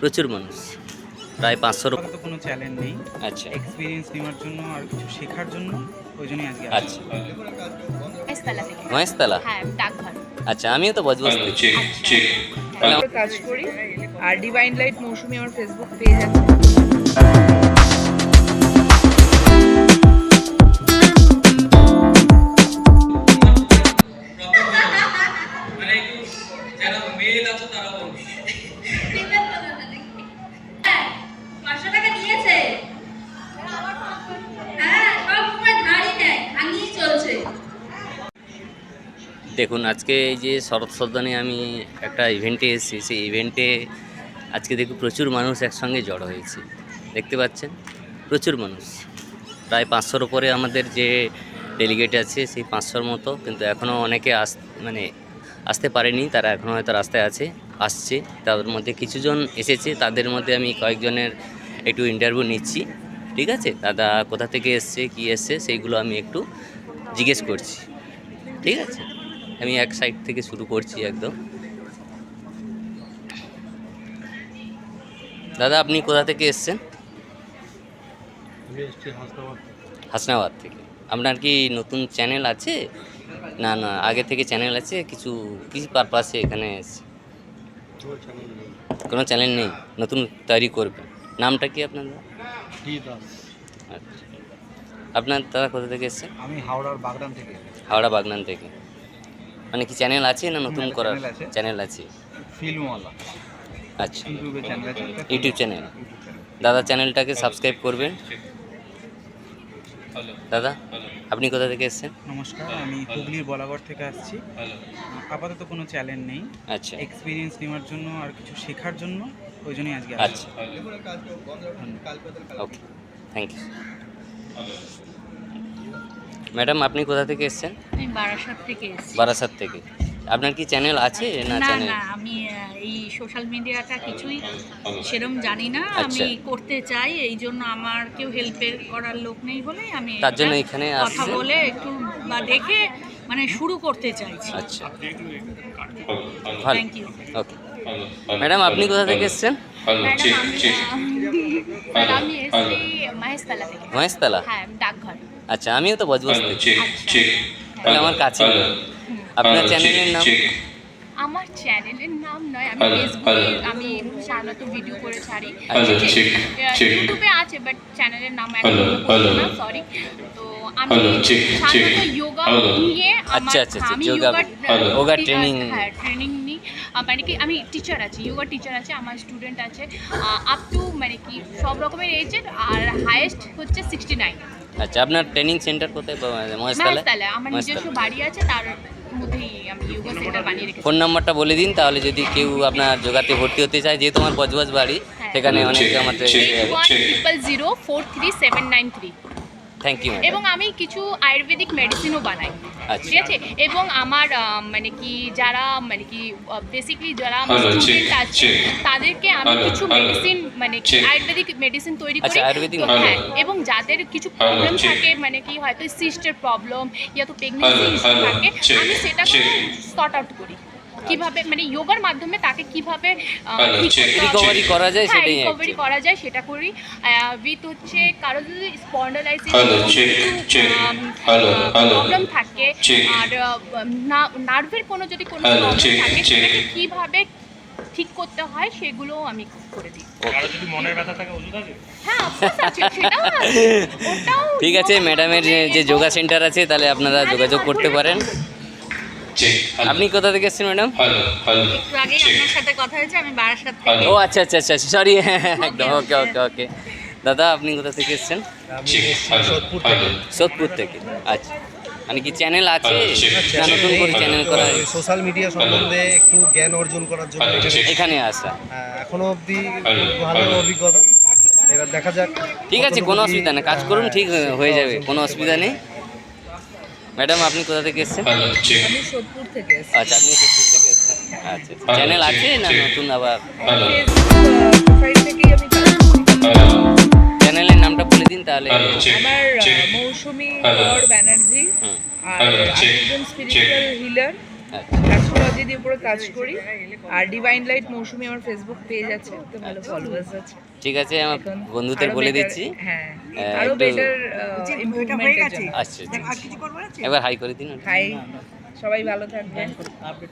প্রচুর মানুষ, প্রায় 500 আপাতত কোনো চ্যালেঞ্জ নেই। আচ্ছা এক্সপিরিয়েন্স নেওয়ার জন্য আর কিছু শেখার জন্য ওই জন্যই আজকে আচ্ছা মহেশতলা থেকে। মহেশতলা। হ্যাঁ, ডাকঘর। আচ্ছা, আমিও তো বজবস্তি। আচ্ছা। আমরা কাজ করি। আর ডিভাইন লাইট মৌসুমী আমার ফেসবুক পেজ আছে। দেখুন, আজকে এই যে শরৎ সদনে আমি একটা ইভেন্টে এসেছি, সেই ইভেন্টে আজকে দেখুন প্রচুর মানুষ একসঙ্গে জড়ো হয়েছে। দেখতে পাচ্ছেন প্রচুর মানুষ, প্রায় 500-র উপরে আমাদের যে ডেলিগেট আছে সেই 500-র মতো, কিন্তু এখনও অনেকে আসতে পারেনি, তারা এখনও হয়তো রাস্তায় আসছে। তাদের মধ্যে কিছুজন এসেছে, তাদের মধ্যে আমি কয়েকজনের একটু ইন্টারভিউ নিচ্ছি। ঠিক আছে দাদা, কোথা থেকে এসছে, কী এসছে, সেইগুলো আমি একটু জিজ্ঞেস করছি। ঠিক আছে, আমি এক সাইড থেকে শুরু করছি একদম। দাদা, আপনি কোথা থেকে এসছেন? হাসনাবাদ থেকে। আপনার কি নতুন চ্যানেল আছে? না না, আগে থেকে চ্যানেল আছে? কিছু পারপাসে এখানে এসছে? কোনো চ্যানেল নেই, নতুন তৈরি করবেন। নামটা কি আপনার? আচ্ছা, আপনার দাদা কোথা থেকে এসছেন? আমি হাওড়ার বাগদান থেকে। হাওড়া বাগনান থেকে। মানে কি চ্যানেল আছে না নতুন করার চ্যানেল আছে? ফিল্মওয়ালা আচ্ছা, ইউটিউবে চ্যানেল আছে। YouTube channel. দাদা চ্যানেলটাকে সাবস্ক্রাইব করবেন। দাদা, আপনি কোথা থেকে এসেছেন? নমস্কার, আমি হুগলির বলাগড় থেকে আসছি। আপাতত কোনো চ্যালেঞ্জ নেই। আচ্ছা এক্সপিরিয়েন্স নেওয়ার জন্য আর কিছু শেখার জন্য ওই জন্যই আজকে আচ্ছা, ওকে, থ্যাংক ইউ। ম্যাডাম, আপনি কোথা থেকে এসেছেন? আমি বারাসাত থেকে এসেছি। বারাসাত থেকে। আপনার কি চ্যানেল আছে না? না চ্যানেল না, আমি এই সোশ্যাল মিডিয়াটা কিছুই সেরকম জানি না। আচ্ছা। আমি করতে চাই, এই জন্য আমার কেউ হেল্পের করার লোক নেই বলে আমি তার জন্য এটা এখানে কথা আসছেন? বলে একটু বা দেখে শুরু করতে চাইছি। আচ্ছা, ভালো, থ্যাংক ইউ। ওকে। ম্যাডাম, আপনি কোথা থেকে এসেছেন? ম্যাডাম, আমি এসেছি মহেশতলা থেকে। মহেশতলা। হ্যাঁ, ডাকঘর। আচ্ছা, আমিও তো বজবস্তি। আচ্ছা। তাহলে আমার কাছে। আপনার চ্যানেলের নাম? আমার চ্যানেলের নাম নয়, আমি ফেসবুকে আমি সাধারণত ভিডিও করে ছাড়ি। ইউটিউবে আছে, বাট চ্যানেলের নাম এখন বলবো না, সরি। তো আমি সাধারণত যোগা নিয়ে আচ্ছা, আচ্ছা, আমি যোগা ট্রেনিং। হ্যাঁ, ট্রেনিং নিই। মানে কি আমি টিচার আছি, যোগা টিচার আছে, আমার স্টুডেন্ট আছে আপ টু মানে কি সব রকমের এজের, আর হাইয়েস্ট হচ্ছে 69। আচ্ছা, আপনার ট্রেনিং সেন্টার কোথায়? মহেশতলায় আমার নিজস্ব বাড়ি আছে, তার মধ্যেই আমি যোগা সেন্টার বানিয়ে রেখেছি। ফোন নাম্বারটা বলে দিন, তাহলে যদি কেউ আপনার যোগাতে ভর্তি হতে চায়, যেহেতু আমার বজবজ বাড়ি, সেখানে অনেকে আমাদের। 8100030793। Thank you. এবং আমি কিছু আয়ুর্বেদিক মেডিসিনও বানাই। আচ্ছা। ঠিক আছে, এবং আমার মানে কি যারা মানে কি বেসিক্যালি যারা স্টুডেন্ট আছে তাদেরকে আমি কিছু মেডিসিন মানে কি আয়ুর্বেদিক মেডিসিন তৈরি করি। আচ্ছা, আয়ুর্বেদিক। হ্যাঁ, এবং যাদের কিছু প্রবলেম থাকে মানে কি হয়তো সিস্টের প্রবলেম ইয়া তো প্রেগনেন্সি ইস্যু থাকে, আমি সেটাকে সর্ট আউট করি। কিভাবে মানে যোগার মাধ্যমে তাকে কিভাবে রিকভারি করা যায়, সেটাই রিকভারি করা যায় সেটা করি। উইথ হচ্ছে কারো যদি স্পন্ডালাইসিস প্রবলেম থাকে, আর নার্ভের কোনো যদি কোনো প্রবলেম থাকে, সেটাকে কিভাবে ঠিক করতে হয় সেগুলোও আমি করে দিই। যদি মনের ব্যথা থাকে ওষুধ আছে? হ্যাঁ, অফকোর্স আছে, সেটাও আছে। ওটাও ঠিক আছে, ম্যাডামের যে যোগা সেন্টার আছে, তাহলে আপনারা যোগাযোগ করতে পারেন। আপনি কোথা থেকে এসেছেন ম্যাডাম? একটু আগেই আপনার সাথে কথা হয়েছে, আমি বারাসাত থেকে। ও আচ্ছা আচ্ছা আচ্ছা, সরি, একদম, ওকে ওকে ওকে। দাদা, আপনি কোথা থেকে এসেছেন? সোদপুর থেকে। আচ্ছা, মানে কি চ্যানেল আছে না নতুন করে চ্যানেল করা? সোশ্যাল মিডিয়া সম্বন্ধে একটু জ্ঞান অর্জন করার জন্য এখানে আসা। এখনো অবধি ভালো অভিজ্ঞতা, এবার দেখা যাক। ঠিক আছে, কোনো অসুবিধা নেই, কাজ করুন, ঠিক হয়ে যাবে, কোনো অসুবিধা নেই। ম্যাডাম, আপনি কোথা থেকে এসেছেন? আমি সোদপুর থেকে এসেছি। আচ্ছা, আপনি সোদপুর থেকে এসেছেন। আচ্ছা, চ্যানেল আছে না নতুন আবার? ফেসবুক প্রোফাইল থেকেই আমি কাজ করি। চ্যানেলের নামটা বলে দিন তাহলে। আমার মৌসুমী গড় ব্যানার্জি, আর আমি একজন স্পিরিচুয়াল হিলার। আচ্ছা অ্যাস্ট্রোলজি দিয়ে উপরে কাজ করি। আর ডিভাইন লাইট মৌসুমি আমার ফেসবুক পেজ আছে, তো ভালো ফলোয়ার্স আছে। ঠিক আছে, আমার এখন বন্ধুদের আরো বলে better- দিচ্ছি। হ্যাঁ, আহ, আরো একটু- বেটার ইমপ্রুভমেন্টের জন্য। আচ্ছা আচ্ছা। এবার হাই করে দিন। হাই, সবাই ভালো থাকবেন। আপডেট